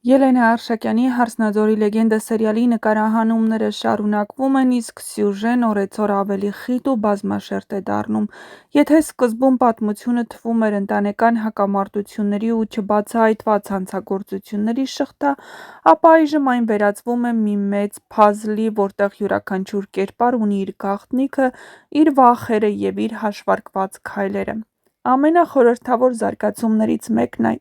Ելենա Արշակյանի «Հարսնաձորի լեգենդը» սերիալի նկարահանումները շարունակվում են, իսկ սյուժեն օրեցօր ավելի խիտ ու բազմաշերտ է դառնում։ Եթե սկզբում պատմությունը թվում էր ընտանեկան հակամարտությունների ու չբացահայտված հանցագործությունների շղթա, ապա այժմ այն վերածվում է մի մեծ փազլի, որտեղ յուրաքանչյուր կերպար ունի իր գաղտնիքը, իր վախերը և իր հաշվարկված քայլերը։ Ամենախորհրդավոր զարգացումներից մեկն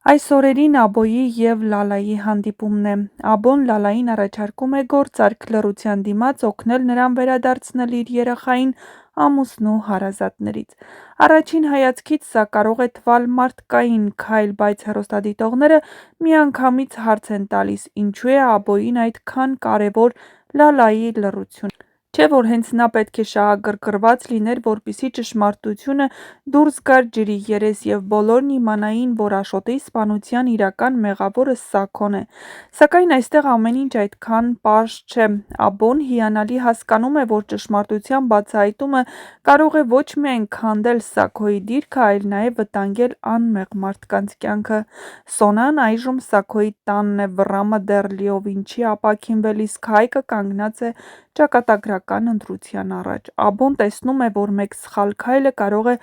այս օրերին Աբոյի և Լալայի հանդիպումն է։ Աբոն Լալային առաջարկում է գործարք լռության դիմաց օգնել նրան վերադարձնել իր երեխային ամուսնու հարազատներից։ Առաջին հայացքից սա կարող է թվալ մարդկային քայլ, բայց հեռուստադիտողները միանգամից հարց են տալիս՝ ինչու է Աբոյին այդքան կարևոր Լալայի լռությունը։ Չէ՞ որ հենց նա պետք է շահագրգռված լիներ, որպեսզի ճշմարտությունը դուրս գար ջրի երես, և բոլորն իմանային, որ Աշոտի սպանության իրական մեղավորը Սաքոն է։ Սակայն այստեղ ամեն ինչ այդքան պարզ չէ։ Աբոն հիանալի հասկանում է, որ ճշմարտության բացահայտումը կարող է ոչ միայն քանդել Սաքոյի դիրքը, այլ նաև վտանգել անմեղ մարդկանց կյանքը։ Սոնան այժմ Սաքոյի տանն է, Վռամը դեռ լիովին չի ապաքինվել, իսկ Հայկը կանգնած է ճակատագրական ընտրության առաջ։ Աբոն տեսնում է, որ մեկ սխալ քայլը կարող է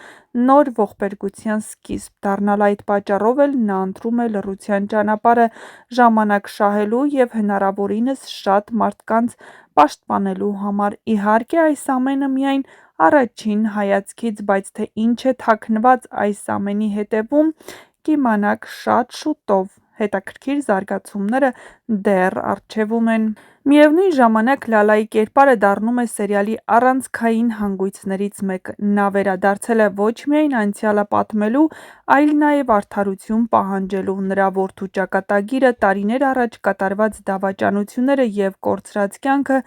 նոր ողբերգության սկիզբ դառնալ։ Այդ պատճառով էլ նա ընտրում է լռության ճանապարհը՝ ժամանակ շահելու և հնարավորինս շատ մարդկանց պաշտպանելու համար։ Իհարկե, այս ամենը միայն առաջին հայացքից, բայց թե ինչ է թաքնված այս ամենի հետևում, կիմանաք շատ շուտով։ Հետաքրքիր զարգացումները դեռ առջևում են։ Միևնույն ժամանակ Լալայի կերպարը դառնում է սերիալի առանցքային հանգույցներից մեկը։ Նա վերադարձել է ոչ միայն անցյալը պատմելու, այլ նաև արդարություն պահանջելու։ Նրա որդու ճակատագիրը, տարիներ առաջ կատարված դավաճանությունները և կորցրած կյանքը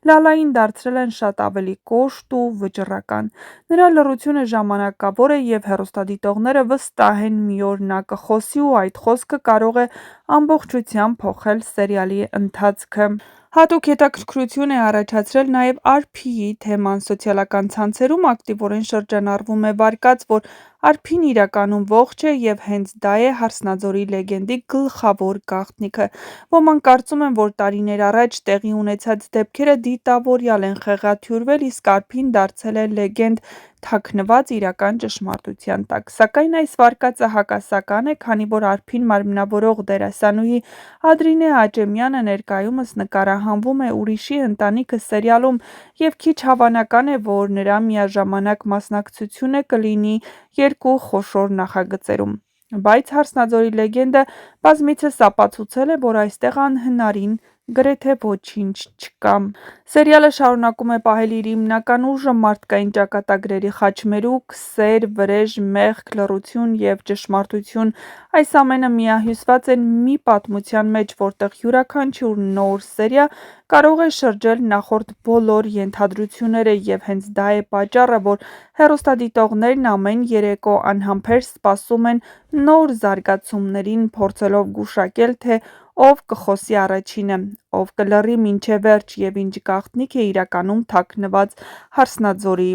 Լալային դարձրել են շատ ավելի կոշտ ու վճռական։ Նրա լռությունը ժամանակավոր է, և հեռուստադիտողները վստահ են՝ մի օր նա կխոսի, ու այդ խոսքը կարող է ամբողջությամբ փոխել սերիալի ընթացքը։ Հատուկ հետաքրքրություն է առաջացրել նաև Արփիի թեման։ Սոցիալական ցանցերում ակտիվորեն շրջանառվում է վարկած, որ Արփին իրականում ողջ է, և հենց դա է «Հարսնաձորի լեգենդի» գլխավոր գաղտնիքը։ Ոմանք կարծում են, որ տարիներ առաջ տեղի ունեցած դեպքերը դիտավորյալ են խեղաթյուրվել, իսկ Արփին դարձել է լեգենդ՝ թաքնված իրական ճշմարտության տակ։ Սակայն այս վարկածը հակասական է, քանի որ Արփին մարմնավորող դերասանուհի Ադրինե Աճեմյանը ներկայումս նկարահանվում է «Ուրիշի ընտանիքը» սերիալում, և քիչ հավանական է, որ նրա միաժամանակ մասնակցությունը կլինի երկու խոշոր նախագծերում։ Բայց «Հարսնաձորի լեգենդը» բազմիցս ապացուցել է, որ այստեղ անհնարին գրեթե ոչինչ չկա։ Սերիալը շարունակում է պահել իր հիմնական ուժը՝ մարդկային ճակատագրերի խաչմերուկ, սեր, վրեժ, մեղք, լռություն և ճշմարտություն։ Այս ամենը միահյուսված են մի պատմության մեջ, որտեղ յուրաքանչյուր նոր սերիա կարող է շրջել նախորդ բոլոր ենթադրությունները, և հենց դա է պատճառը, որ հեռուստադիտողներն ամեն երեկո անհամբեր սպասում են նոր զարգացումներին, փորձելով գուշակել, թե ով կխոսի առաջինը, ով կլռի մինչև վերջ, և ինչ գաղտնիք է իրականում թաքնված Հարսնաձորի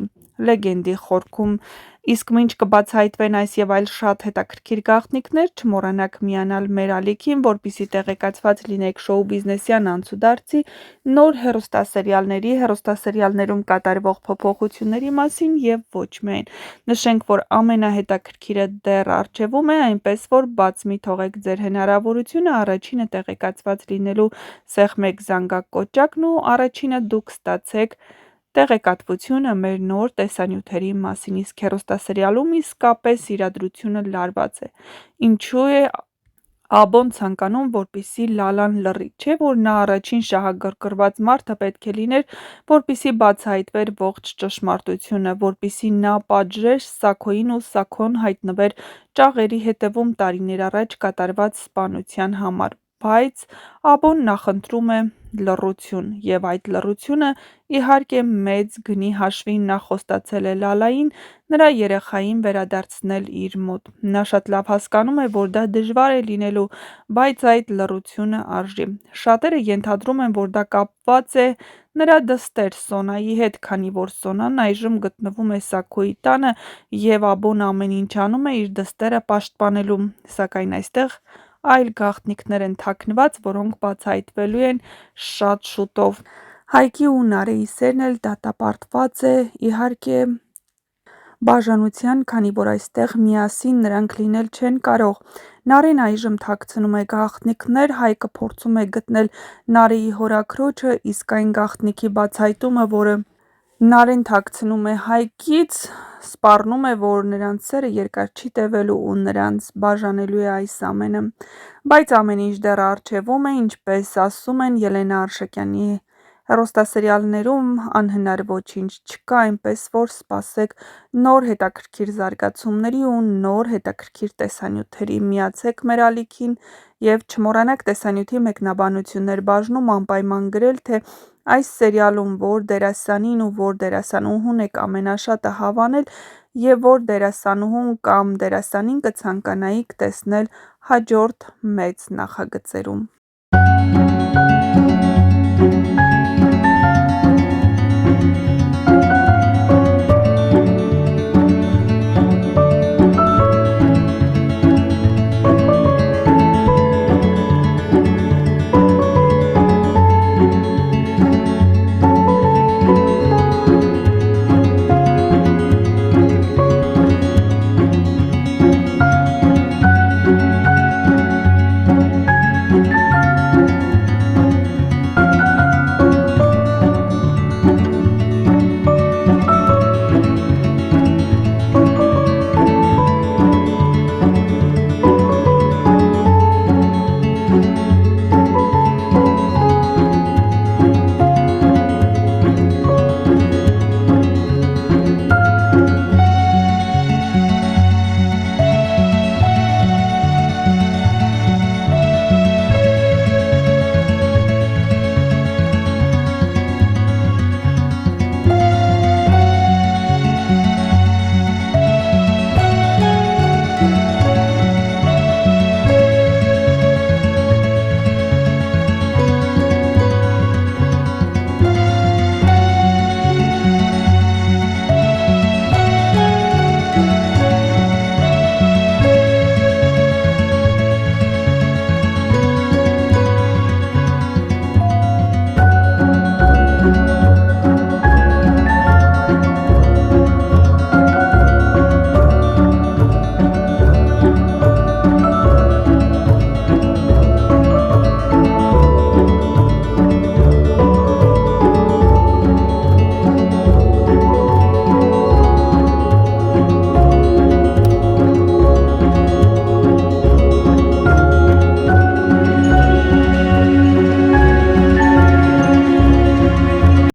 լեգենդի խորքում։ Իսկ մինչ կբացահայտվեն այս և այլ շատ հետաքրքիր գաղտնիքներ, չմոռանաք միանալ մեր ալիքին, որպեսզի տեղեկացված լինեք շոու բիզնեսյան անցուդարձի, նոր հեռուստասերիալների, հեռուստասերիալներում կատարվող փոփոխությունների մասին և ոչ միայն։ Նշենք, որ ամենահետաքրքիրը դեռ առջևում է, այնպես որ բաց մի թողեք ձեր հնարավորությունը առաջինը տեղեկացված լինելու, սեղմեք զանգակկոճակն ու առաջինը դուք ստացեք տեղեկատվությունը մեր նոր տեսանյութերի մասին։ Իսկ հեռուստասերիալում իսկապես իրադրությունը լարված է։ Ինչու է Աբոն ցանկանում, որպեսզի Լալան լռի։ Չէ՞ որ նա առաջին շահագրգռված մարդը պետք է լիներ, որպեսզի բացահայտվեր ողջ ճշմարտությունը, որպեսզի նա պատժեր Սաքոյին, ու Սաքոն հայտնվեր ճաղերի հետևում տարիներ առաջ կատարված սպանության համար։ Բայց Աբոն նախընտրում է լռություն, և այդ լռությունը, իհարկե, մեծ գնի հաշվին։ Նա խոստացել է Լալային նրա երեխային վերադարձնել իր մոտ։ Նա շատ լավ հասկանում է, որ դա դժվար է լինելու, բայց այդ լռությունը արժի։ Շատերը ենթադրում են, որ դա կապված է նրա դստեր Սոնայի հետ, քանի որ Սոնան այժմ գտնվում է Սաքոյի տանը, և Աբոն ամեն ինչ անում է իր դստերը պաշտպանելու։ Սակայն այստեղ այլ գաղտնիքներ են թաքնված, որոնք բացահայտվելու են շատ շուտով։ Հայկի ու Նարեի սերն էլ դատապարտված է, իհարկե, բաժանության, քանի որ այստեղ միասին նրանք լինել չեն կարող։ Նարեն այժմ թաքցնում է գաղտնիքներ, Հայկը փորձում է գտնել Նարեի հորաքրոջը, իսկ այն գաղտնիքի բացահայտումը, որը Նարեն թաքցնում է Հայկից, սպառնում է, որ նրանց սերը երկար չի տևելու ու նրանց բաժանելու է այս ամենը։ Բայց ամեն ինչ դեռ առջևում է, ինչպես ասում են Ելենա Արշակյանի հեռուստասերիալներում, անհնար ոչինչ չկա, այնպես որ սպասեք նոր հետաքրքիր զարգացումների ու նոր հետաքրքիր տեսանյութերի։ Միացեք մեր ալիքին և չմոռանաք տեսանյութի մեկնաբանություններ բաժնում անպայման գրել, թե այս սերիալում որ դերասանին ու որ դերասանուհուն եք ամենաշատը հավանել և որ դերասանուհուն կամ դերասանին կցանկանայիք տեսնել հաջորդ մեծ նախագծերում։